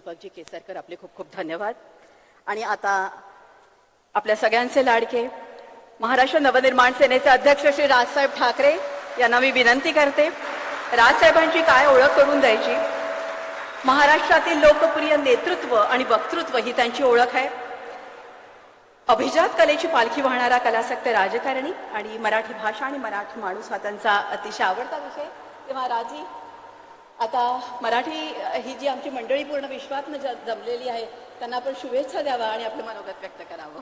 दीपकजी केसरकर, आपले खूप खूप धन्यवाद. आणि आता आपल्या सगळ्यांचे लाडके महाराष्ट्र नवनिर्माण सेनेचे अध्यक्ष श्री राजसाहेब ठाकरे यांना मी विनंती करते. राजसाहेबांची काय ओळख करून द्यायची. महाराष्ट्रातील लोकप्रिय नेतृत्व आणि वक्तृत्व ही त्यांची ओळख आहे. अभिजात कलेची पालखी वाहणारा कलासक्त राजकारणी आणि मराठी भाषा आणि मराठी माणूस हा त्यांचा अतिशय आवडता विषय. तेव्हा राजी, आता मराठी ही जी आमची मंडळी पूर्ण विश्वातनं जमलेली आहे त्यांना आपण शुभेच्छा द्यावा आणि आपलं मनोगत व्यक्त करावं.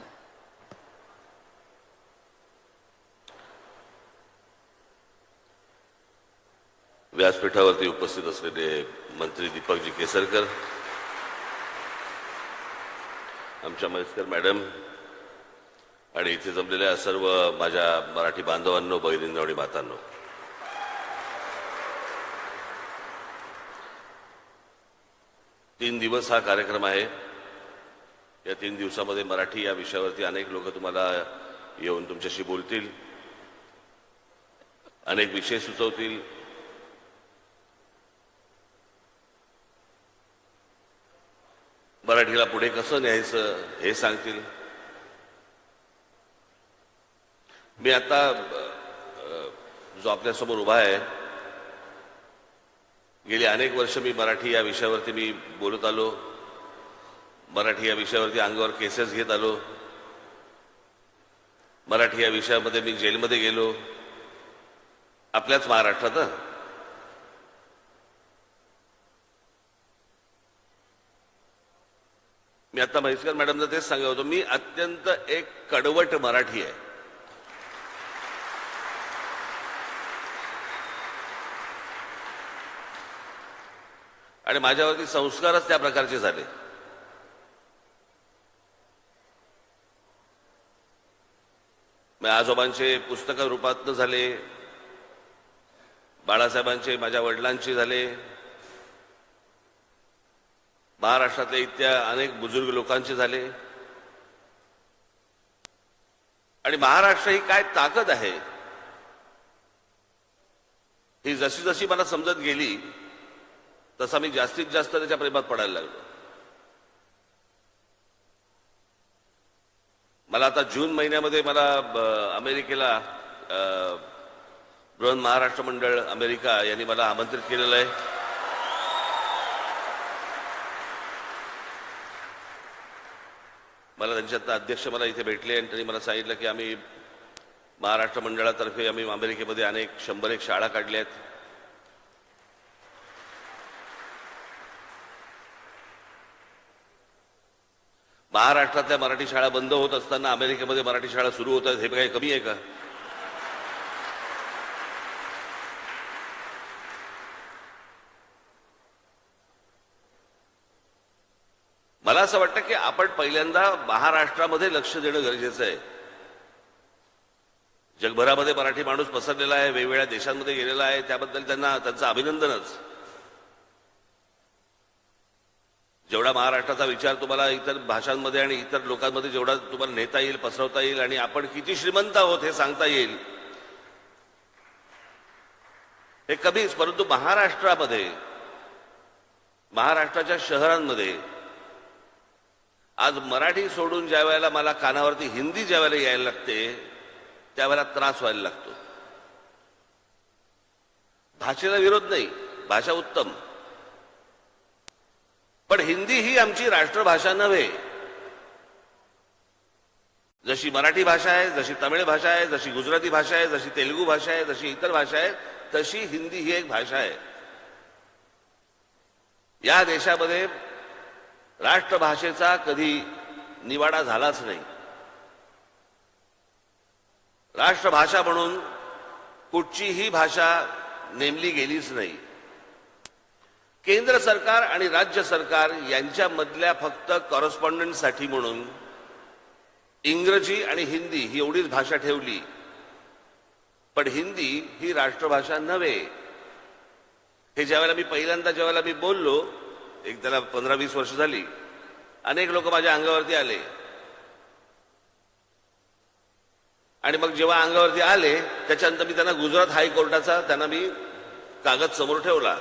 व्यासपीठावरती उपस्थित असलेले मंत्री दीपकजी केसरकर, आमच्या म्हैसकर मॅडम आणि इथे जमलेल्या सर्व माझ्या मराठी बांधवांनो, बहिणींनो आणि मातांनो, तीन दिवस हा कार्यक्रम आहे. या 3 दिवसामध्ये मराठी या विषयावरती अनेक लोक तुम्हाला येऊन तुमच्याशी बोलतील, अनेक विषय सुचवतील. मराठीला पुढे कसं न्यायचं हे सांगतील. मी आता जो आपल्यासमोर उभा आहे, गेली अनेक वर्ष मी मराठी या विषयावरती मी बोलत आलो. मराठी या विषयावरती अंगावर केसेस घेत आलो. मराठी या विषयामध्ये मी जेलमध्ये गेलो, आपल्याच महाराष्ट्रात. मी आता म्हैसकर मॅडमला तेच सांगत होतो, मी अत्यंत एक कडवट मराठी आहे. आणि माझ्यावरती संस्कारच त्या प्रकारचे झाले. आजोबांचे पुस्तक रूपातनं झाले, बाळासाहेबांचे माझ्या वडिलांचे झाले, महाराष्ट्रातल्या इतक्या अनेक बुजुर्ग लोकांचे झाले. आणि महाराष्ट्र ही काय ताकद आहे ही जशी जशी मला समजत गेली तसा मी जास्तीत जास्त त्याच्या प्रेमात पडायला लागलो. मला आता जून महिन्यामध्ये मला अमेरिकेला बृहन महाराष्ट्र मंडळ अमेरिका यांनी मला आमंत्रित केलेलं आहे. मला त्यांच्यात अध्यक्ष मला इथे भेटले आणि त्यांनी मला सांगितलं की आम्ही महाराष्ट्र मंडळातर्फे आम्ही अमेरिकेमध्ये अनेक 101 शाळा काढल्या आहेत. महाराष्ट्रातल्या मराठी शाळा बंद होत असताना अमेरिकेमध्ये मराठी शाळा सुरू होत आहेत, हे काही कमी आहे का? मला असं वाटतं की आपण पहिल्यांदा महाराष्ट्रामध्ये लक्ष देणं गरजेचं आहे. जगभरामध्ये मराठी माणूस पसरलेला आहे, वेगवेगळ्या देशांमध्ये गेलेला आहे, त्याबद्दल त्यांचं अभिनंदनच. जेवढा महाराष्ट्राचा विचार तुम्हाला इतर भाषांमध्ये आणि इतर लोकांमध्ये जेवढा तुम्हाला नेता येईल, पसरवता येईल आणि आपण किती श्रीमंत आहोत हे सांगता येईल हे कमीच. परंतु महाराष्ट्रामध्ये, महाराष्ट्राच्या शहरांमध्ये आज मराठी सोडून ज्या वेळेला मला कानावरती हिंदी ज्या वेळेला यायला लागते त्यावेळेला त्रास व्हायला लागतो. भाषेला विरोध नाही, भाषा उत्तम, पण हिंदी ही आमची राष्ट्रभाषा नव्हे. जशी मराठी भाषा आहे, जशी तमिळ भाषा आहे, जशी गुजराती भाषा आहे, जशी तेलुगू भाषा आहे, जशी इतर भाषा आहे, तशी हिंदी ही एक भाषा आहे. या देशामध्ये राष्ट्रभाषेचा कधी निवाडा झालाच नाही. राष्ट्रभाषा म्हणून कुठचीही भाषा नेमली गेलीच नाही. केंद्र सरकार आणि राज्य सरकार यांच्यामधल्या फक्त कॉरेस्पॉन्डंटसाठी म्हणून इंग्रजी आणि हिंदी ही एवढीच भाषा ठेवली, पण हिंदी ही राष्ट्रभाषा नव्हे. हे ज्यावेळेला मी पहिल्यांदा बोललो, एक त्याला 15-20 वर्ष झाली, अनेक लोक माझ्या अंगावरती आले आणि मग जेव्हा अंगावरती आले त्याच्यानंतर मी त्यांना गुजरात हायकोर्टाचा त्यांना मी कागद समोर ठेवला.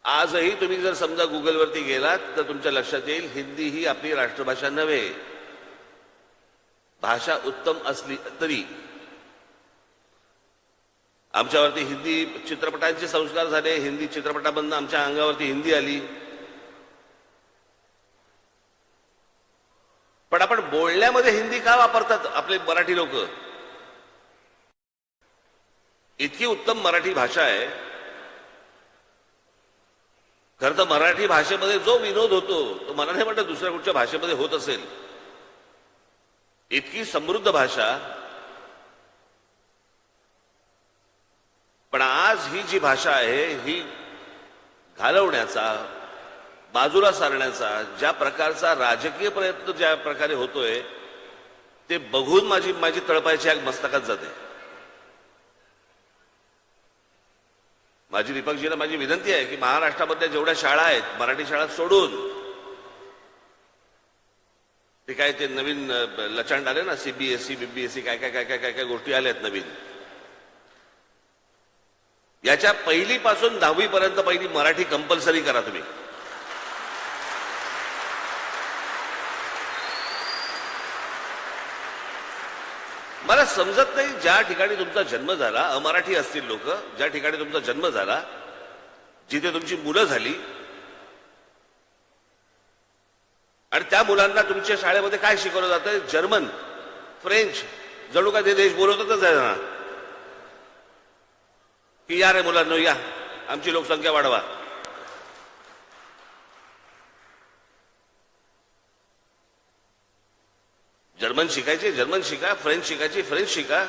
आजही तुम्ही जर समजा गुगलवरती गेलात तर तुमच्या लक्षात येईल हिंदी ही आपली राष्ट्रभाषा नव्हे. भाषा उत्तम असली तरी आमच्यावरती हिंदी चित्रपटांचे संस्कार झाले. हिंदी चित्रपटामधून आमच्या अंगावरती हिंदी आली. पण आपण बोलण्यामध्ये हिंदी का वापरतात आपले मराठी लोक? इतकी उत्तम मराठी भाषा आहे. खरं तर मराठी भाषेमध्ये जो विनोद होतो तो मला नाही वाटत दुसऱ्या कुठच्या भाषेमध्ये होत असेल. इतकी समृद्ध भाषा. पण आज ही जी भाषा आहे ही घालवण्याचा, बाजूला सारण्याचा ज्या प्रकारचा राजकीय प्रयत्न ज्या प्रकारे होतोय ते बघून माझी तळपायची आग मस्तकात जाते. माझी दीपकजीला माझी विनंती आहे की महाराष्ट्रामधल्या जेवढ्या शाळा आहेत मराठी शाळा सोडून ते काय ते नवीन लचांड आले ना, सीबीएसई बीबीएसई काय काय काय काय काय काय गोष्टी आल्यात नवीन, याच्या पहिलीपासून 10वी पर्यंत पहिली मराठी कंपल्सरी करा तुम्ही. मला समजत नाही ज्या ठिकाणी तुमचा जन्म झाला, अमराठी असतील लोक, ज्या ठिकाणी तुमचा जन्म झाला, जिथे तुमची मुलं झाली आणि त्या मुलांना तुमच्या शाळेमध्ये काय शिकवलं जातं? जर्मन, फ्रेंच, जणू काय ते देश बोलवतच आहे ना, की या रे मुलांनो या, आमची लोकसंख्या वाढवा. जर्मन शिकायचे जर्मन शिका, फ्रेंच शिकायची फ्रेंच शिका,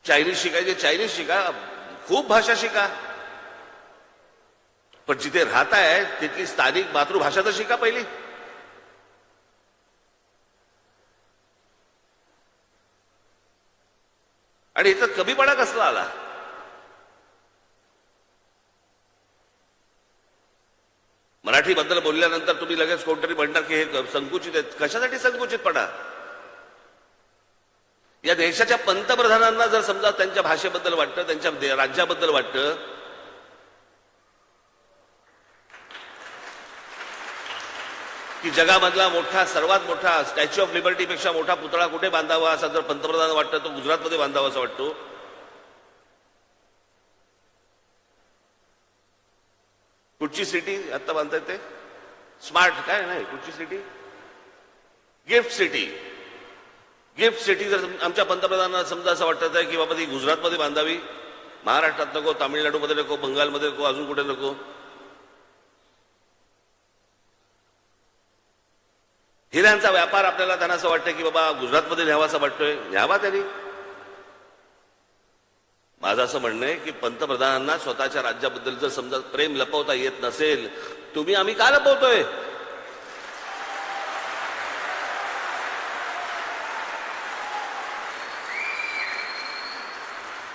चायनीज शिकायचे चायनीज शिका, खूप भाषा शिका. पण जिथे राहताय तिथली स्थानिक मातृभाषा तर शिका पहिली. आणि इथं कमीपणा कसला आला? मराठी बद्दल बोलल्यानंतर तुम्ही लगेच कोणतरी म्हणणार की हे संकुचित आहेत. कशासाठी संकुचितपणा? या देशाच्या पंतप्रधानांना जर समजा त्यांच्या भाषेबद्दल वाटतं, त्यांच्या राज्याबद्दल वाटतं, की जगामधला मोठा सर्वात मोठा स्टॅच्यू ऑफ लिबर्टीपेक्षा मोठा पुतळा कुठे बांधावा असं जर पंतप्रधान वाटतं तो गुजरातमध्ये बांधावा असं वाटतो. कुठची सिटी आता बांधताय ते? स्मार्ट काय नाही, कुठची city? Gift city. Gift city जर आमच्या पंतप्रधानांना समजा असं वाटत आहे की बाबा ती गुजरातमध्ये बांधावी, महाराष्ट्रात नको, तामिळनाडूमध्ये नको, बंगालमध्ये नको, अजून कुठे नको. हिऱ्यांचा व्यापार आपल्याला त्यांना असं वाटतं की बाबा गुजरातमध्ये न्यावा असं वाटतोय, न्यावा त्यांनी. माझं असं म्हणणं आहे की पंतप्रधानांना स्वतःच्या राज्याबद्दल जर समजा प्रेम लपवता येत नसेल, तुम्ही आम्ही का लपवतोय?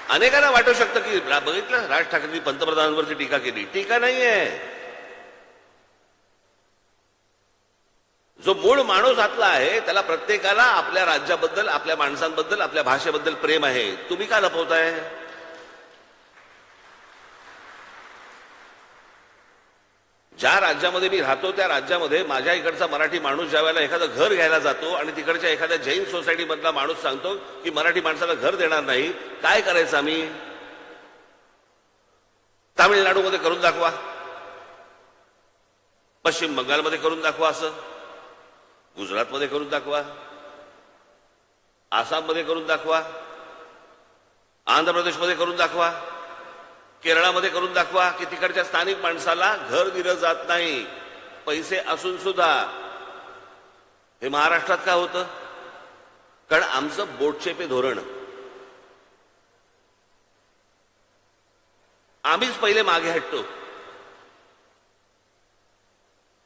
अनेकांना वाटू शकतं की बघितलं राज ठाकरेंनी पंतप्रधानांवरती टीका केली. टीका नाहीये. जो मूळ माणूस आतला आहे त्याला प्रत्येकाला आपल्या राज्याबद्दल, आपल्या माणसांबद्दल, आपल्या भाषेबद्दल प्रेम आहे. तुम्ही का लपवताय? ज्या राज्यामध्ये मी राहतो त्या राज्यामध्ये माझ्या इकडचा मराठी माणूस ज्या वेळेला एखादं घर घ्यायला जातो आणि तिकडच्या एखाद्या जैन सोसायटी मधला माणूस सांगतो की मराठी माणसाला घर देणार नाही, काय करायचं आम्ही? तामिळनाडूमध्ये करून दाखवा, पश्चिम बंगालमध्ये करून दाखवा, असं गुजरातमध्ये करून दाखवा, आसाममध्ये करून दाखवा, आंध्र प्रदेशमध्ये करून दाखवा, केरळामध्ये करून दाखवा की तिकडच्या स्थानिक माणसाला घर दिलं जात नाही, पैसे असून सुद्धा. हे महाराष्ट्रात का होतं? कारण आमचं बोटचेपे धोरण. आम्हीच पहिले मागे हटतो.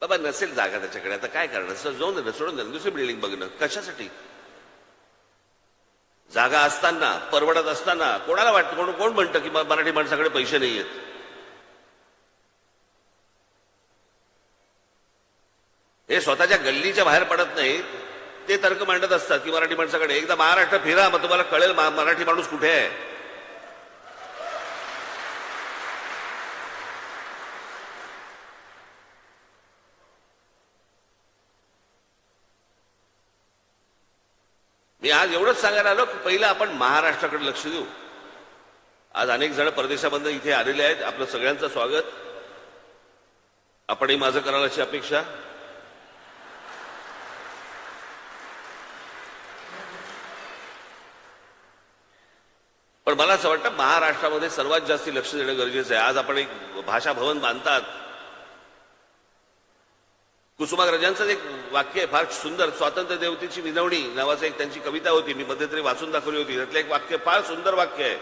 बाबा नसेल जागा त्याच्याकडे, आता काय करणार? जाऊन सोडून दुसरी बिल्डिंग बघणं कशासाठी? जागा असताना, परवडत असताना कोणाला वाटतं, कोण म्हणतं की मराठी माणसाकडे पैसे नाही आहेत? हे स्वतःच्या गल्लीच्या बाहेर पडत नाहीत, ते तर्क मांडत असतात की मराठी माणसाकडे. एकदा महाराष्ट्र फिरा मग तुम्हाला कळेल मराठी माणूस कुठे आहे. मी आज एवढंच सांगायला आलो की पहिलं आपण महाराष्ट्राकडे लक्ष देऊ. आज अनेक जण परदेशामधून इथे आलेले आहेत. आपलं सगळ्यांचं स्वागत. आपणही माझं कराल अशी अपेक्षा. पण मला असं वाटतं महाराष्ट्रामध्ये सर्वात जास्त लक्ष देणं गरजेचं आहे. आज आपण एक भाषा भवन बांधतात. कुसुमाग्रजांचं एक वाक्य आहे फार सुंदर. स्वातंत्र्य देवतेची विनवणी नावाचं एक त्यांची कविता होती. मी मध्यंतरी वाचून दाखवली होती. त्यातलं एक वाक्य फार सुंदर वाक्य आहे.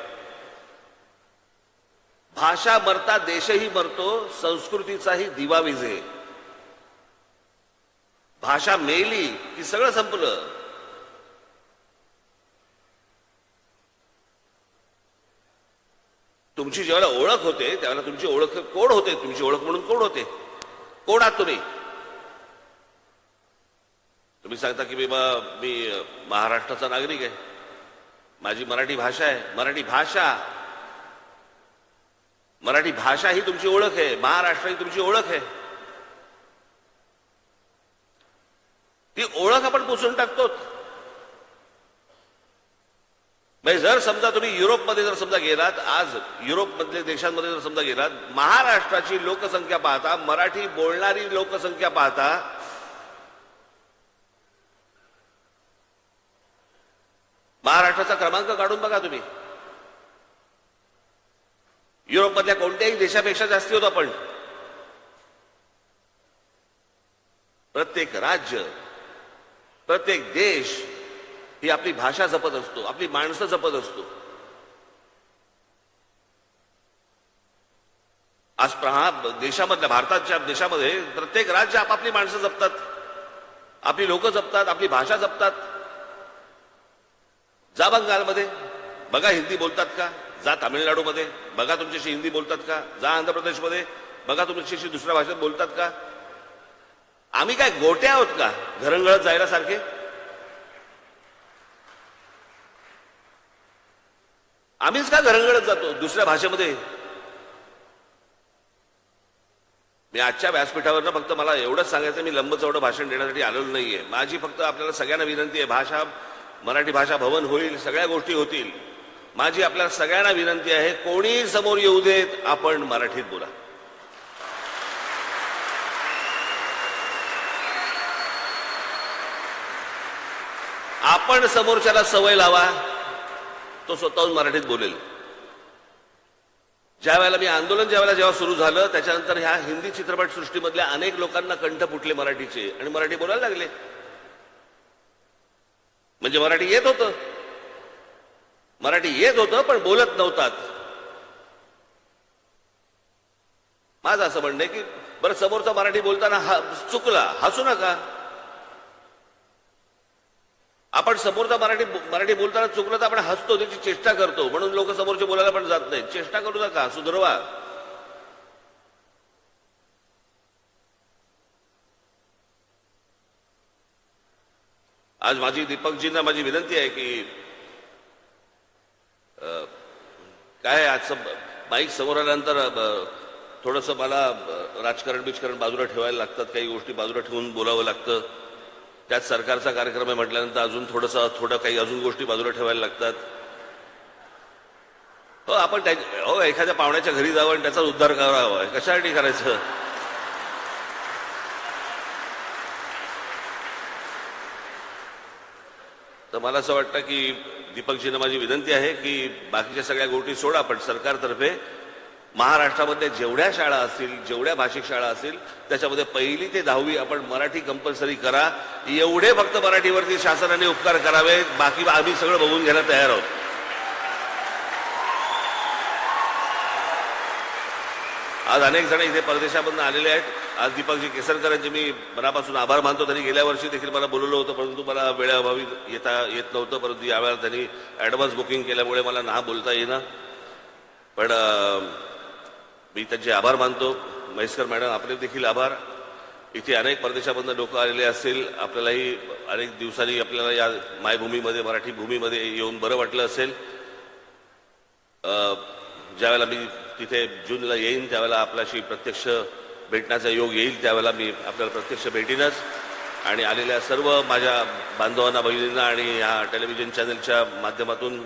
भाषा मरता देशही मरतो, संस्कृतीचाही दिवा विझे. भाषा मेली की सगळं संपलं. तुमची ज्यावेळेला ओळख होते त्यावेळेला तुमची ओळख कोण होते? तुमची ओळख म्हणून कोण होते? कोण आहात तुम्ही? तुम्ही सांगता की बाबा मी महाराष्ट्राचा नागरिक आहे, माझी मराठी भाषा आहे. मराठी भाषा ही तुमची ओळख आहे. महाराष्ट्र ही तुमची ओळख आहे. ती ओळख आपण पुसून टाकतो. म्हणजे जर समजा तुम्ही युरोपमध्ये जर समजा गेलात, आज युरोपमधल्या देशांमध्ये जर समजा गेलात, महाराष्ट्राची लोकसंख्या पाहता, मराठी बोलणारी लोकसंख्या पाहता, महाराष्ट्राचा क्रमांक काढून बघा तुम्ही. युरोपमधल्या कोणत्याही देशापेक्षा जास्ती होतो आपण. प्रत्येक राज्य, प्रत्येक देश ही आपली भाषा जपत असतो, आपली माणसं जपत असतो. आज देशामधल्या भारताच्या देशामध्ये प्रत्येक राज्य आपापली माणसं जपतात, आपली लोक जपतात, आपली भाषा जपतात. जा बंगालमध्ये बघा हिंदी बोलतात का? जा तामिळनाडूमध्ये बघा तुमच्याशी हिंदी बोलतात का? जा आंध्र प्रदेशमध्ये बघा तुमच्याशी दुसऱ्या भाषेत बोलतात का? आम्ही काय गोटे आहोत का घरंगळत जायला सारखे? आम्हीच का घरंगळत जातो दुसऱ्या भाषेमध्ये? मी आजच्या व्यासपीठावर फक्त मला एवढंच सांगायचं, मी लंबचौडं भाषण देण्यासाठी आलेलो नाहीये. माझी फक्त आपल्याला सगळ्यांना विनंती आहे, मराठी भाषा भवन होईल, सगळ्या गोष्टी होतील. माझी आपल्याला सगळ्यांना विनंती आहे, कोणी समोर येऊ देत, आपण मराठीत बोला. आपण समोरच्याला सवय लावा, तो स्वतःहून मराठीत बोलेल. ज्या वेळेला मी आंदोलन जेव्हा सुरू झालं, त्याच्यानंतर ह्या हिंदी चित्रपट सृष्टीमधल्या अनेक लोकांना कंठ फुटले मराठीचे आणि मराठी बोलायला लागले. म्हणजे मराठी येत होतं पण बोलत नव्हतात. माझं असं म्हणणं आहे की बरं, समोरचा मराठी बोलताना चुकला, हसू नका. आपण समोरचा मराठी बोलताना चुकलं तर आपण हसतो, त्याची चेष्टा करतो, म्हणून लोक समोरचे बोलायला पण जात नाही. चेष्टा करू नका, सुधरवा. आज दीपकजींना माझी विनंती आहे की काय आजचं माईक समोर आल्यानंतर थोडंसं मला राजकारण बाजूला ठेवायला लागतात, काही गोष्टी बाजूला ठेवून बोलावं लागतं. त्यात सरकारचा कार्यक्रम आहे म्हटल्यानंतर अजून थोडं काही अजून गोष्टी बाजूला ठेवायला लागतात. हो, आपण एखाद्या पाहुण्याच्या घरी जावं आणि त्याचा उद्धार करावा, कशासाठी करायचं? तर मला असं वाटतं की दीपकजींना माझी विनंती आहे की बाकीच्या सगळ्या गोष्टी सोडा, पण सरकारतर्फे महाराष्ट्रामध्ये जेवढ्या शाळा असतील, जेवढ्या भाषिक शाळा असतील, त्याच्यामध्ये 1ली ते 10वी आपण मराठी कंपल्सरी करा. एवढे फक्त मराठीवरती शासनाने उपकार करावे, बाकी आम्ही सगळं बघून घ्यायला तयार आहोत. आज अनेक जण इथे परदेशामधून आलेले आहेत. आज दीपकजी केसरकर यांचे मी मनापासून आभार मानतो. त्यांनी गेल्या वर्षी देखील मला बोलवलं होतं, परंतु मला वेळेअभावी येत नव्हतं. परंतु यावेळेला त्यांनी ॲडव्हान्स बुकिंग केल्यामुळे मला ना बोलता येईना. पण मी त्यांचे आभार मानतो. म्हैसकर मॅडम, आपले देखील आभार. इथे अनेक परदेशामधून लोक आलेले असतील, आपल्यालाही अनेक दिवसांनी आपल्याला या मायभूमीमध्ये, मराठी भूमीमध्ये येऊन बरं वाटलं असेल. ज्यावेळेला मी तिथे जूनला येईन त्यावेळेला आपल्याशी प्रत्यक्ष भेटण्याचा योग येईल, त्यावेळेला मी आपल्याला प्रत्यक्ष भेटीनच. आणि आलेल्या सर्व माझ्या बांधवांना, बहिणींना आणि ह्या टेलिव्हिजन चॅनलच्या माध्यमातून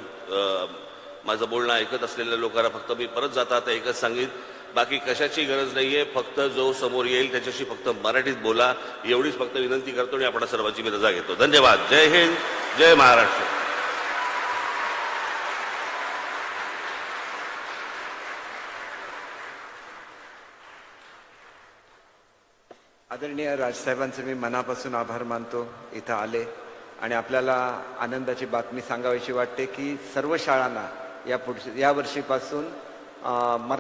माझं बोलणं ऐकत असलेल्या लोकांना फक्त मी परत जाता आता एकच सांगेन, बाकी कशाची गरज नाहीये, फक्त जो समोर येईल त्याच्याशी फक्त मराठीत बोला, एवढीच फक्त विनंती करतो आणि आपण सर्वांची मी रजा घेतो. धन्यवाद. जय हिंद, जय महाराष्ट्र. आदरणीय राजसाहेबांचे मी मनापासून आभार मानतो इथं आले आणि आपल्याला आनंदाची बातमी सांगावीशी वाटते की सर्व शाळांना या वर्षीपासून